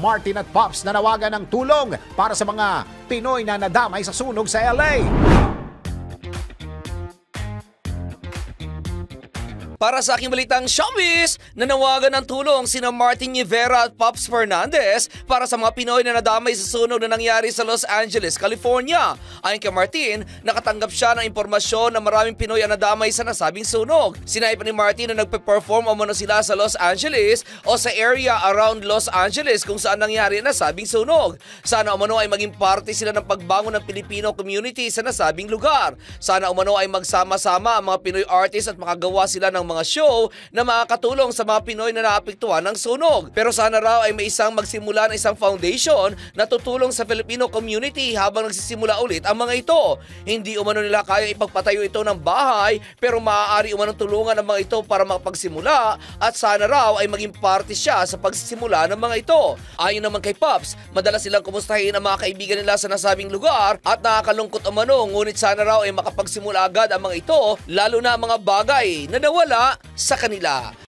Martin at Pops nanawagan ng tulong para sa mga Pinoy na nadamay sa sunog sa LA. Para sa aking balitang showbiz, nanawagan ng tulong sina Martin Rivera at Pops Fernandez para sa mga Pinoy na nadamay sa sunog na nangyari sa Los Angeles, California. Ayon kay Martin, nakatanggap siya ng impormasyon na maraming Pinoy ang nadamay sa nasabing sunog. Sinabi pa ni Martin na nagpe-perform umano sila sa Los Angeles o sa area around Los Angeles kung saan nangyari ang nasabing sunog. Sana umano ay maging parte sila ng pagbangon ng Filipino community sa nasabing lugar. Sana umano ay magsama-sama ang mga Pinoy artists at makagawa sila ng mga show na makakatulong sa mga Pinoy na naapektuhan ng sunog. Pero sana raw ay may magsimula ng isang foundation na tutulong sa Filipino community habang nagsisimula ulit ang mga ito. Hindi umano nila kaya ipagpatayo ito ng bahay, pero maaari umano tulungan ang mga ito para makapagsimula at sana raw ay maging parte siya sa pagsisimula ng mga ito. Ayon naman kay Pops, madalas silang kumustahin ang mga kaibigan nila sa nasabing lugar at nakakalungkot umano, ngunit sana raw ay makapagsimula agad ang mga ito, lalo na ang mga bagay na nawala sa kanila.